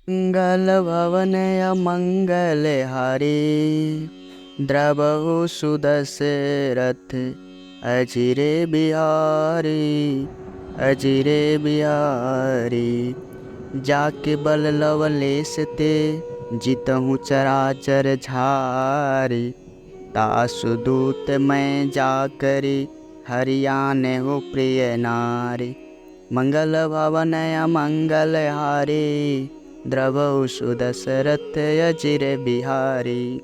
मंगल भवन अमंगल हारी, द्रवहु सुदशरथ अजिरे बिहारी। अजिरे बिहारी जाके बल लवलेश ते, जितहु चराचर झारी। तासु दूत मैं जाकरी, हरियाने हो प्रिय नारी। मंगल भवन अमंगल हारी, द्रवहु सुदशरथ अजिर बिहारी।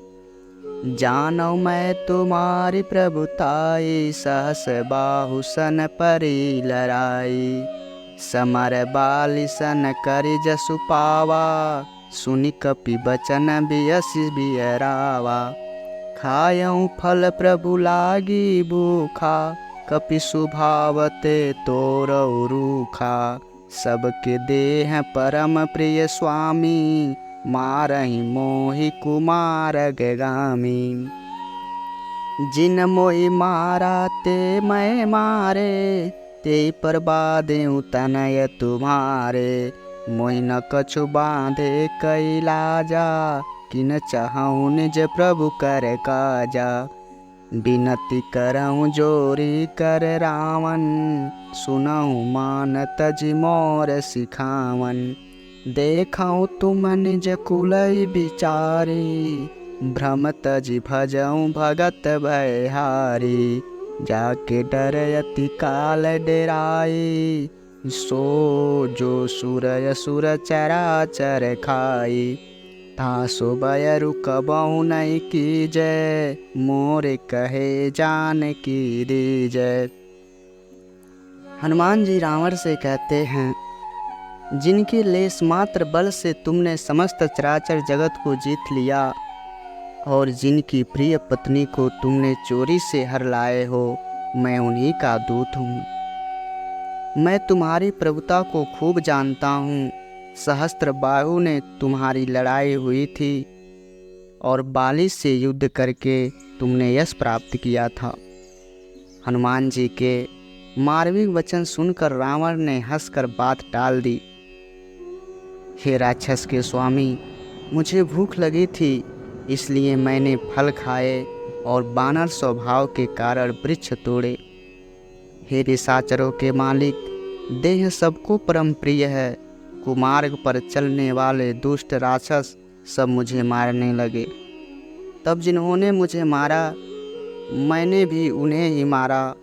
जानौ मैं तुम्हारी प्रभुताई, सहस बाहु सन परी लड़ाई। समर बाली सन करि जसु पावा, सुनि कपि बचन बियसि बियरावा। खायऊ फल प्रभु लागी भूखा, कपि सुभावते तोरऊ रूखा। सबके देह परम प्रिय स्वामी, मारहि मोहि कुमार गामी। जिन मोहि मारा ते मैं मारे, ते पर बाँधेउ तनय तुम्हारे। मोहि न कछु बाँधे कैलाजा, किन चाहऊँ निज प्रभु कर काजा। बिनती करऊँ जोरी कर रावण, सुनऊँ मान तजि मोर सिखावन। देखऊँ तुम निज कुलई बिचारी, भ्रम तजि भजऊँ भगत भयहारी। जाके डर अति काल डेराई, सो जो सुर असुर चराचर खाई। तासो बयरु कबहु नहीं कीजय, मोरे कहे जानकी दीजय। हनुमान जी रावण से कहते हैं, जिनके लेस मात्र बल से तुमने समस्त चराचर जगत को जीत लिया, और जिनकी प्रिय पत्नी को तुमने चोरी से हर लाए हो, मैं उन्हीं का दूत हूँ। मैं तुम्हारी प्रभुता को खूब जानता हूँ। सहस्त्र बाहु ने तुम्हारी लड़ाई हुई थी, और बाली से युद्ध करके तुमने यश प्राप्त किया था। हनुमान जी के मार्मिक वचन सुनकर रावण ने हंसकर बात टाल दी। हे राक्षस के स्वामी, मुझे भूख लगी थी, इसलिए मैंने फल खाए और बानर स्वभाव के कारण वृक्ष तोड़े। हे निशाचरों के मालिक, देह सबको परम प्रिय है। कुमार्ग पर चलने वाले दुष्ट राक्षस सब मुझे मारने लगे। तब जिन्होंने मुझे मारा, मैंने भी उन्हें ही मारा।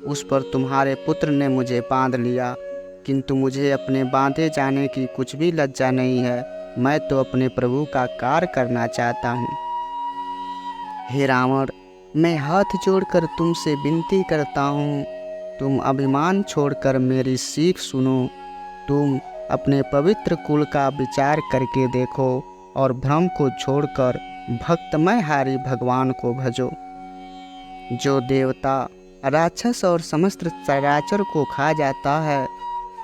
उस पर तुम्हारे पुत्र ने मुझे बांध लिया, किंतु मुझे अपने बांधे जाने की कुछ भी लज्जा नहीं है। मैं तो अपने प्रभु का कार्य करना चाहता हूँ। हे रावण, मैं हाथ जोड़कर तुमसे विनती करता हूँ, तुम अभिमान छोड़कर मेरी सीख सुनो। तुम अपने पवित्र कुल का विचार करके देखो, और भ्रम को छोड़कर भक्तमय हारी भगवान को भजो। जो देवता, राक्षस और समस्त चराचर को खा जाता है,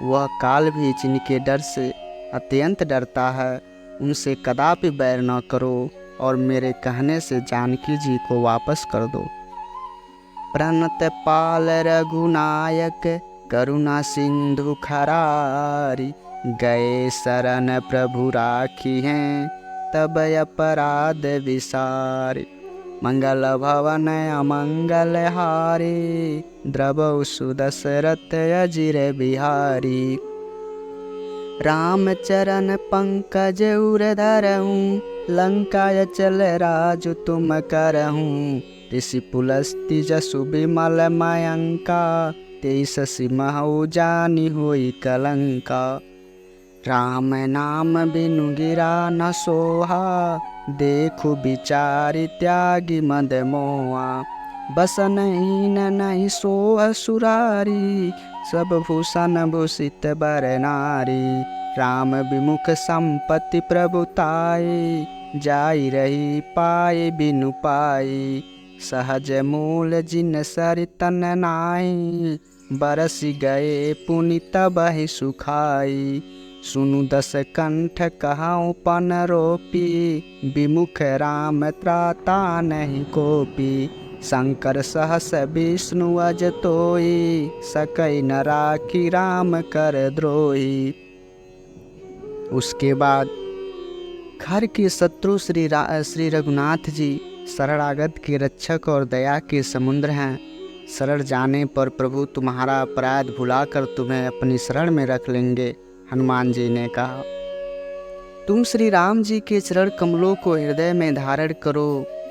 वह काल भी जिनके डर से अत्यंत डरता है, उनसे कदापि बैर न करो, और मेरे कहने से जानकी जी को वापस कर दो। प्रणत पाल रघुनायक, करुणा सिंधु खरारी। गए शरण प्रभु राखी हैं, तब अपराध विसारी। मंगल भवन अमंगल हारी, द्रवहु सुदशरथ अजिर बिहारी। राम चरण पंकज उर धरहूँ, लंका चल राजु तुम करहूँ। ऋषि पुलस्ति जसु बिमल मयंका, तेई शशि महु जानि होई कलंका। राम नाम बिनु गिरा न सोहा, देखु विचारि त्यागी मद मोहा। बसन हीन नहीं सोह सुरारी, सब भूषण भूषित बर नारी। राम विमुख संपत्ति प्रभुताई, जाई रही पाए बिनु पाई। सहज मूल जिन सरितन नाई, बरसि गए पुनि तबहि सुखाई। सुनु दस कंठ कहाऊँ पन रोपी, विमुख राम त्राता नहीं कोपी। शंकर सहस विष्णु अज तोई, सकई न राखी राम कर द्रोही। उसके बाद खर के शत्रु श्री रघुनाथ जी शरणागत के रक्षक और दया के समुद्र हैं। शरण जाने पर प्रभु तुम्हारा अपराध भुलाकर तुम्हें अपनी शरण में रख लेंगे। हनुमान जी ने कहा, तुम श्री राम जी के चरण कमलों को हृदय में धारण करो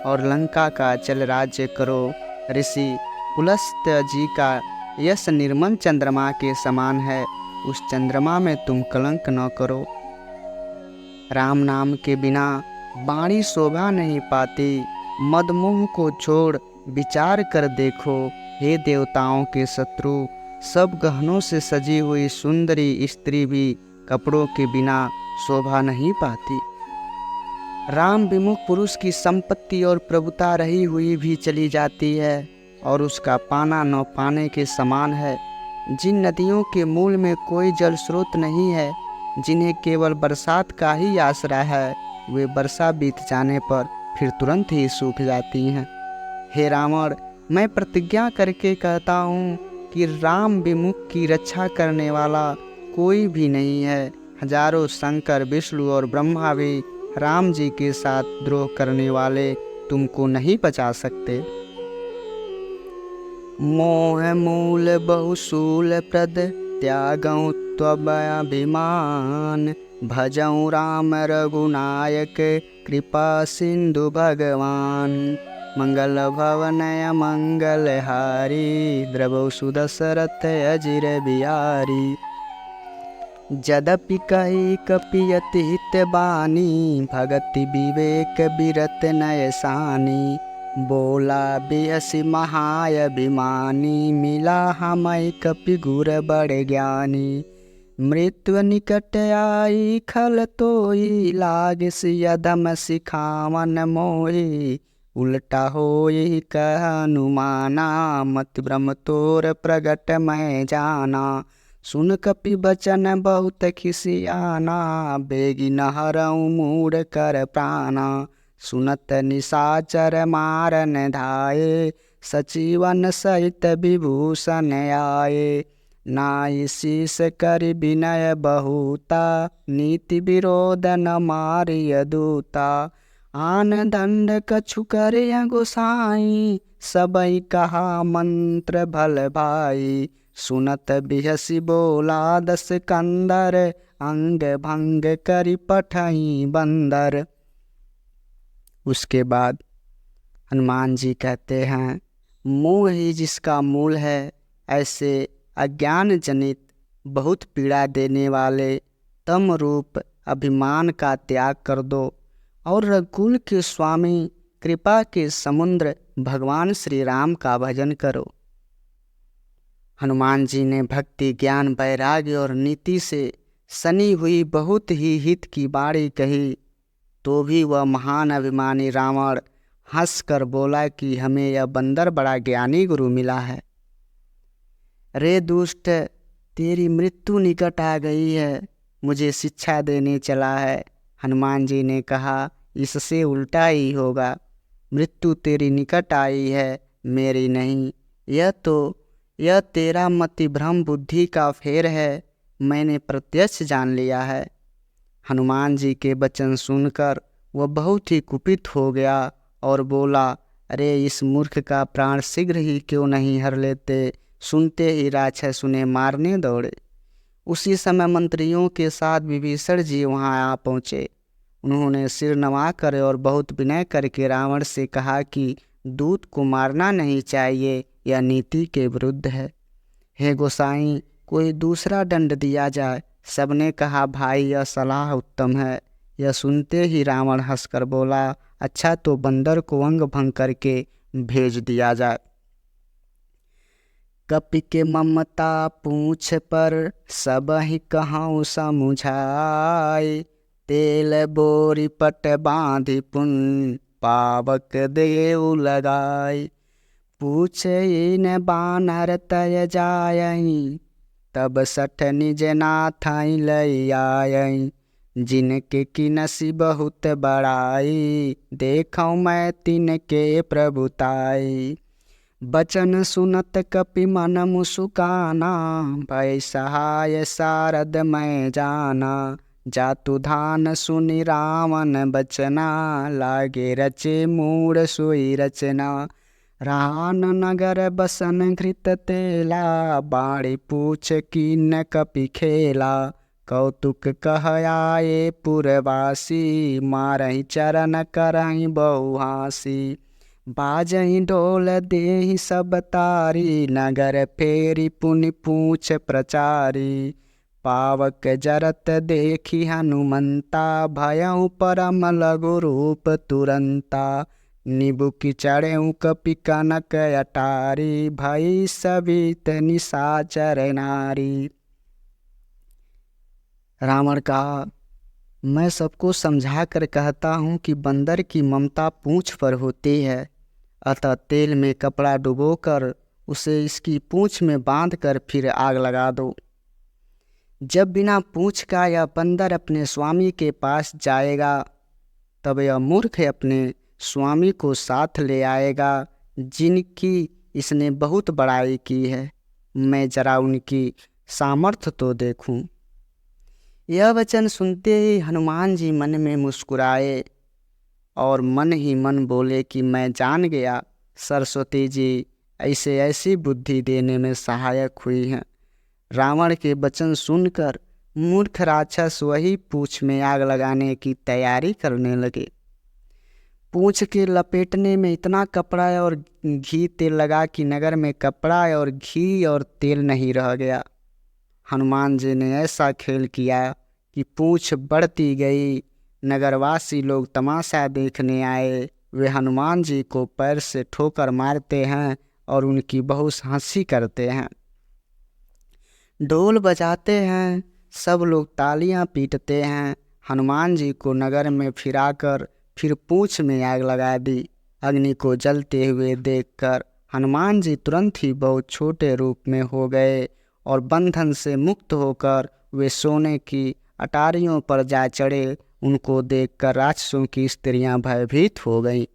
और लंका का अचल राज्य करो। ऋषि पुलस्त्य जी का यश निर्मल चंद्रमा के समान है, उस चंद्रमा में तुम कलंक न करो। राम नाम के बिना वाणी शोभा नहीं पाती। मदमोह को छोड़ विचार कर देखो, हे देवताओं के शत्रु, सब गहनों से सजी हुई सुंदरी स्त्री भी कपड़ों के बिना शोभा नहीं पाती। राम विमुख पुरुष की संपत्ति और प्रभुता रही हुई भी चली जाती है और उसका पाना न पाने के समान है। जिन नदियों के मूल में कोई जल स्रोत नहीं है, जिन्हें केवल बरसात का ही आसरा है, वे वर्षा बीत जाने पर फिर तुरंत ही सूख जाती हैं। हे रावण, मैं प्रतिज्ञा करके कहता हूँ कि राम विमुख की रक्षा करने वाला कोई भी नहीं है। हजारों शंकर, विष्णु और ब्रह्मा भी राम जी के साथ द्रोह करने वाले तुमको नहीं बचा सकते। मोह मूल बहुशूल प्रद त्यागं त्वभिमान, भजऊँ राम रघुनायक कृपा सिंधु भगवान। मंगल भवनय मंगलहारी, द्रवौ सुदशरथ अजिर बिहारी। जदपि कही कपियति हित बानी, भगति विवेक बिरत नय सानी। बोला बियसि महाअभिमानी, मिला हमय कपि गुर बड़ ज्ञानी। मृत्यु निकट आई खल तोई, लागसि अधम सिखावन मोहि। उल्टा होई कह हनुमाना, मति भ्रम तोर प्रगट मैं जाना। सुन कपि बचन बहुत खिसियाना, बेगी नहरऊँ मूढ़ कर प्राणा। सुनत निशाचर मारन धाये, सचिवन सहित विभूषण आये। नाई शीस कर विनय बहुता, नीति विरोध न मारिय दूता। आन दंड कछु करे गोसाई, सबई कहा मंत्र भल भाई। सुनत बिहसी बोला दस कंदर, अंग भंग करि पठई बंदर। उसके बाद हनुमान जी कहते हैं, मोह ही जिसका मूल है, ऐसे अज्ञान जनित बहुत पीड़ा देने वाले तम रूप अभिमान का त्याग कर दो और रघुकुल के स्वामी, कृपा के समुद्र भगवान श्री राम का भजन करो। हनुमान जी ने भक्ति, ज्ञान, वैराग्य और नीति से सनी हुई बहुत ही हित की बाणी कही, तो भी वह महान अभिमानी रावण हंसकर बोला कि हमें यह बंदर बड़ा ज्ञानी गुरु मिला है। रे दुष्ट, तेरी मृत्यु निकट आ गई है, मुझे शिक्षा देने चला है। हनुमान जी ने कहा, इससे उल्टा ही होगा। मृत्यु तेरी निकट आई है, मेरी नहीं। यह तेरा मति भ्रम बुद्धि का फेर है, मैंने प्रत्यक्ष जान लिया है। हनुमान जी के वचन सुनकर वह बहुत ही कुपित हो गया और बोला, अरे इस मूर्ख का प्राण शीघ्र ही क्यों नहीं हर लेते। सुनते ही राक्षस उन्हें मारने दौड़े। उसी समय मंत्रियों के साथ विभीषण जी वहां आ पहुँचे। उन्होंने सिर नवाकर और बहुत विनय करके रावण से कहा कि दूत को मारना नहीं चाहिए, यह नीति के विरुद्ध है। हे गोसाई, कोई दूसरा दंड दिया जाए। सबने कहा, भाई यह सलाह उत्तम है। यह सुनते ही रावण हंसकर बोला, अच्छा तो बंदर को अंग भंग करके भेज दिया जाए। कपि के ममता पूछ पर, सब ही कहूँ समुझाए। तेल बोरी पट बांधि पुन, पावक देव लगाए। पूछे न बानर तय जायई, तब सठ निज नाथाई लई आयई। जिनके किनसी बहुत बड़ाई, देखऊँ मैं तिनके प्रभुताई। बचन सुनत कपि मन मुसुकाना, भय सहाय सारद मैं जाना। जातु धान सुनि रावण बचना, लागे रचे मूड सोई रचना। रान नगर बसन घृत तेला, बाड़ी पूछ कीन कपि खेला। कौतुक कह आए पुरवासी, मारहि चरण करहि बहुहासी। बाजहि ढोल देहि सब तारी, नगर फेरी पुनि पूछ प्रचारी। पावक जरत देखी हनुमंता, भयउ परम लघु रूप तुरंता। निबुकि चढ़ऊ कपि कनक अटारी, भई सवित निशाचर नारी। रावण कहा, मैं सबको समझा कर कहता हूँ कि बंदर की ममता पूंछ पर होती है, अतः तेल में कपड़ा डुबोकर उसे इसकी पूंछ में बांधकर फिर आग लगा दो। जब बिना पूंछ का यह बंदर अपने स्वामी के पास जाएगा, तब यह मूर्ख अपने स्वामी को साथ ले आएगा, जिनकी इसने बहुत बड़ाई की है। मैं जरा उनकी सामर्थ्य तो देखूं। यह वचन सुनते ही हनुमान जी मन में मुस्कुराए और मन ही मन बोले कि मैं जान गया, सरस्वती जी ऐसी बुद्धि देने में सहायक हुई हैं। रावण के वचन सुनकर मूर्ख राक्षस वही पूंछ में आग लगाने की तैयारी करने लगे। पूंछ के लपेटने में इतना कपड़ा और घी तेल लगा कि नगर में कपड़ा और घी और तेल नहीं रह गया। हनुमान जी ने ऐसा खेल किया कि पूंछ बढ़ती गई। नगरवासी लोग तमाशा देखने आए। वे हनुमान जी को पैर से ठोकर मारते हैं और उनकी बहुत हंसी करते हैं। ढोल बजाते हैं, सब लोग तालियां पीटते हैं। हनुमान जी को नगर में फिराकर फिर पूंछ में आग लगा दी। अग्नि को जलते हुए देखकर हनुमान जी तुरंत ही बहुत छोटे रूप में हो गए और बंधन से मुक्त होकर वे सोने की अटारियों पर जा चढ़े। उनको देखकर राक्षसों की स्त्रियां भयभीत हो गईं।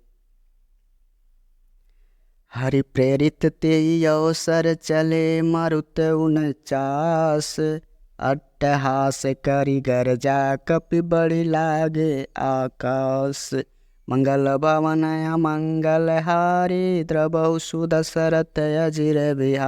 हरि प्रेरित तेई अवसर चले, मरुत 49 अट्टहास करि गरजा, कपि बड़ि लागे आकाश। मंगल भवन अमंगल हारी, द्रबहु सुदशरथ अजिर बिहारी।